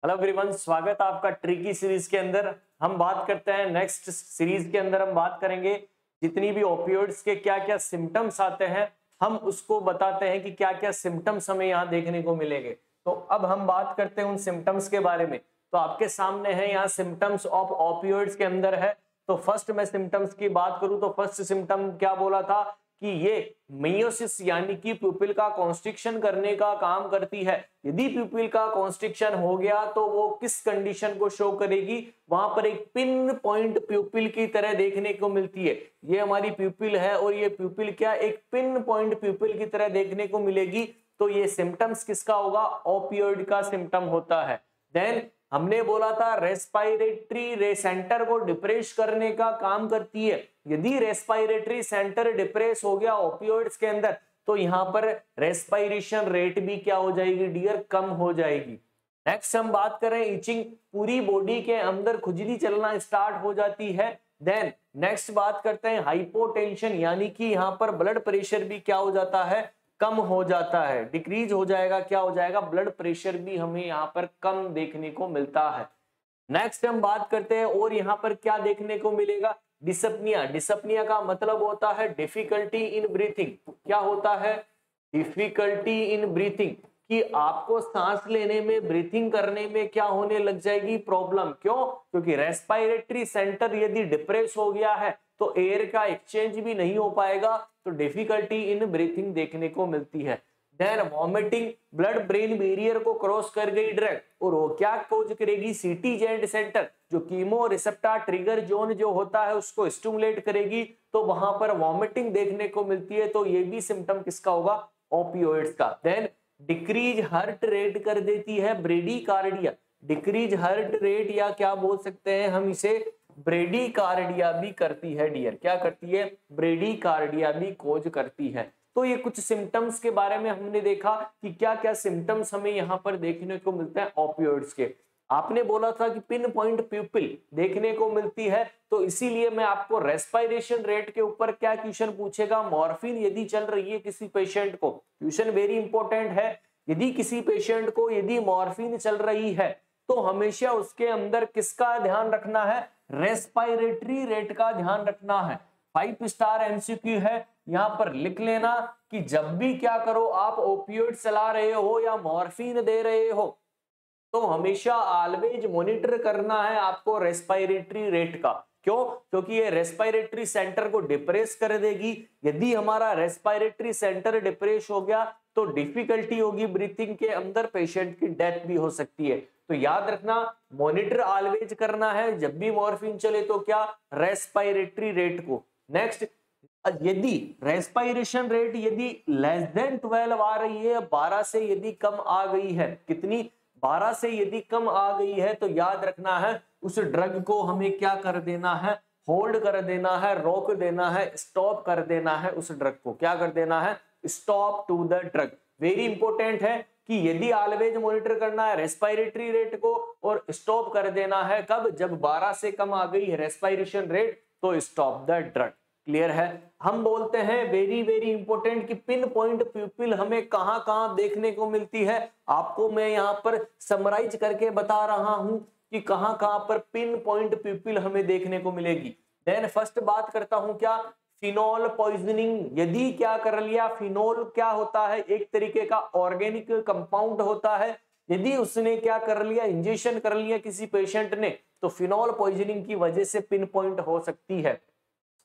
Hello everyone, स्वागत है आपका ट्रिकी सीरीज के अंदर। हम बात करते हैं नेक्स्ट सीरीज के अंदर हम बात करेंगे जितनी भी ओपियोइड्स के क्या क्या सिम्टम्स आते हैं, हम उसको बताते हैं कि क्या क्या सिम्टम्स हमें यहाँ देखने को मिलेंगे। तो अब हम बात करते हैं उन सिम्टम्स के बारे में। तो आपके सामने है यहाँ सिम्टम्स ऑफ ओपियोइड्स के अंदर है। तो फर्स्ट मैं सिम्टम्स की बात करूं तो फर्स्ट सिम्टम क्या बोला था कि ये मेयोसिस यानी कि प्यूपिल का कॉन्स्ट्रिक्शन करने का काम करती है। यदि प्यूपिल का कॉन्स्ट्रिक्शन हो गया तो वो किस कंडीशन को शो करेगी, वहां पर एक पिन पॉइंट प्यूपिल की तरह देखने को मिलती है। ये हमारी प्यूपिल है और ये प्यूपिल क्या एक पिन पॉइंट प्यूपिल की तरह देखने को मिलेगी। तो ये सिम्टम्स किसका होगा? ओपियोइड का सिम्टम होता है। देन हमने बोला था रेस्पिरेटरी सेंटर को डिप्रेस करने का काम करती है। यदि रेस्पिरेटरी सेंटर डिप्रेस हो गया ओपियोइड्स के अंदर तो यहाँ पर रेस्पिरेशन रेट भी क्या हो जाएगी डियर? कम हो जाएगी। नेक्स्ट हम बात करें इचिंग, पूरी बॉडी के अंदर खुजली चलना स्टार्ट हो जाती है। देन नेक्स्ट बात करते हैं हाइपोटेंशन यानी कि यहाँ पर ब्लड प्रेशर भी क्या हो जाता है? कम हो जाता है, डिक्रीज हो जाएगा। क्या हो जाएगा? ब्लड प्रेशर भी हमें यहाँ पर कम देखने को मिलता है। नेक्स्ट हम बात करते हैं और यहाँ पर क्या देखने को मिलेगा? डिसपनिया। डिसपनिया का मतलब होता है डिफिकल्टी इन ब्रीथिंग। क्या होता है? डिफिकल्टी इन ब्रीथिंग, कि आपको सांस लेने में, ब्रीथिंग करने में क्या होने लग जाएगी? प्रॉब्लम। क्यों? क्योंकि रेस्पिरेटरी सेंटर यदि डिप्रेस हो गया है तो एयर का एक्सचेंज भी नहीं हो पाएगा, तो डिफिकल्टी इन ब्रीथिंग देखने को मिलती है। Then vomiting, blood brain barrier को क्रॉस कर गई ड्रग और वो क्या कोज करेगी? सीटी जेंट सेंटर, जो कीमो रिसेप्टर ट्रिगर जोन जो होता है उसको स्टिमुलेट करेगी, तो वहां पर वॉमिटिंग देखने को मिलती है। तो ये भी सिम्टम किसका होगा? ओपियोइड्स का। देन डिक्रीज हार्ट रेट कर देती है ब्रेडिकार्डिया। डिक्रीज हार्ट रेट या क्या बोल सकते हैं हम इसे? ब्रेडिकार्डिया भी करती है डियर। क्या करती है? ब्रेडिकार्डिया भी कोज करती है। तो ये कुछ सिम्टम्स के बारे में हमने देखा कि क्या क्या सिम्टम्स हमें यहाँ पर देखने को मिलते हैं ओपियोइड्स के। आपने बोला था कि पिन पॉइंट प्यूपिल देखने को मिलती है, तो इसीलिए मैं आपको रेस्पिरेशन रेट के ऊपर क्या क्वेश्चन पूछेगा? मॉर्फिन यदि चल रही है किसी पेशेंट को, क्वेश्चन वेरी इंपॉर्टेंट है। यदि किसी पेशेंट को यदि मॉर्फिन चल रही है तो हमेशा उसके अंदर किसका ध्यान रखना है? रेस्पिरेटरी रेट का ध्यान रखना है। 5 स्टार एमसीक्यू है, यहाँ पर लिख लेना कि जब भी क्या करो आप ओपियोइड चला रहे हो या मॉर्फिन दे रहे हो तो हमेशा ऑलवेज मॉनिटर करना है आपको रेस्पिरेटरी रेट का। क्यों? क्योंकि ये रेस्पिरेटरी सेंटर को डिप्रेस कर देगी। यदि हमारा रेस्पिरेटरी सेंटर डिप्रेस हो गया तो डिफिकल्टी होगी ब्रीथिंग के अंदर, पेशेंट की डेथ भी हो सकती है। तो याद रखना, मॉनिटर ऑलवेज करना है जब भी मॉर्फिन चले तो क्या? रेस्पिरेटरी रेट को। नेक्स्ट, यदि रेस्पिरेशन रेट यदि लेस देन 12 आ रही है, 12 से यदि कम आ गई है, कितनी? 12 से यदि कम आ गई है तो याद रखना है उस ड्रग को हमें क्या कर देना है? होल्ड कर देना है, रोक देना है, स्टॉप कर देना है। उस ड्रग को क्या कर देना है? Stop to the drug. Very important है कि यदि ऑलवेज मॉनिटर करना है रेस्पिरेटरी रेट को और स्टॉप कर देना है कब? जब 12 से कम आ गई है रेस्पिरेशन रेट तो स्टॉप द ड्रग। क्लियर है? हम बोलते हैं वेरी वेरी इंपॉर्टेंट कि पिन पॉइंट प्यूपिल हमें कहां कहां देखने को मिलती है। आपको मैं यहां पर समराइज करके बता रहा हूं कि कहां कहां पर पिन पॉइंट प्यूपिल हमें देखने को मिलेगी। देन फर्स्ट बात करता हूं क्या? Phenol poisoning. यदि क्या कर लिया? फिनोल क्या होता है? एक तरीके का ऑर्गेनिक कंपाउंड होता है। यदि उसने क्या कर लिया? इंजेक्शन कर लिया किसी पेशेंट ने, तो फिनोल पॉइजनिंग की वजह से पिन पॉइंट हो सकती है।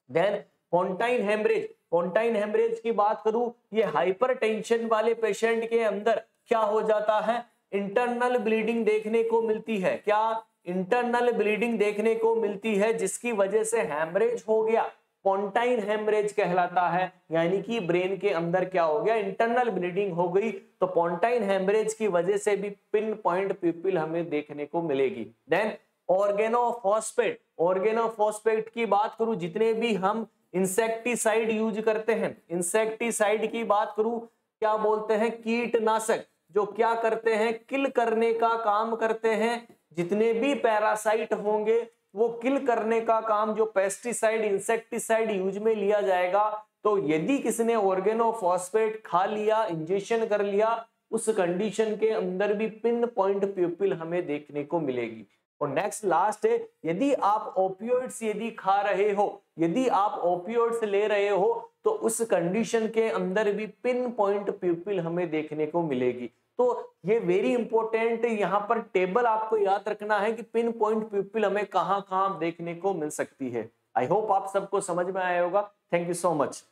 Then pontine haemorrhage. Pontine haemorrhage की बात करूं, ये हाइपरटेंशन वाले पेशेंट के अंदर क्या हो जाता है? इंटरनल ब्लीडिंग देखने को मिलती है। क्या? इंटरनल ब्लीडिंग देखने को मिलती है जिसकी वजह से हेमरेज हो गया, फोंटाइन हेमरेज कहलाता है। यानी कि ब्रेन के अंदर क्या हो गया? इंटरनल ब्लीडिंग हो गई, तो फोंटाइन हेमरेज की वजह से भी पिन पॉइंट प्यूपिल हमें देखने को मिलेगी। Then organophosphate. ऑर्गेनोफॉस्फेट की बात करूं, जितने भी हम इंसेक्टिसाइड यूज करते हैं, इंसेक्टिसाइड की बात करूं, क्या बोलते हैं? कीटनाशक, जो क्या करते हैं? किल करने का काम करते हैं। जितने भी पैरासाइट होंगे वो किल करने का काम, जो पेस्टिसाइड इंसेक्टिसाइड यूज में लिया जाएगा। तो यदि किसने ऑर्गेनोफॉस्फेट खा लिया, इंजेक्शन कर लिया, उस कंडीशन के अंदर भी पिन पॉइंट प्यूपिल हमें देखने को मिलेगी। और नेक्स्ट लास्ट है, यदि आप ओपियोइड्स यदि खा रहे हो, यदि आप ओपियोइड्स ले रहे हो, तो उस कंडीशन के अंदर भी पिन पॉइंट प्यूपिल हमें देखने को मिलेगी। तो ये वेरी इंपॉर्टेंट, यहाँ पर टेबल आपको याद रखना है कि पिन पॉइंट प्यूपिल हमें कहाँ कहाँ देखने को मिल सकती है। आई होप आप सबको समझ में आया होगा। Thank you so much.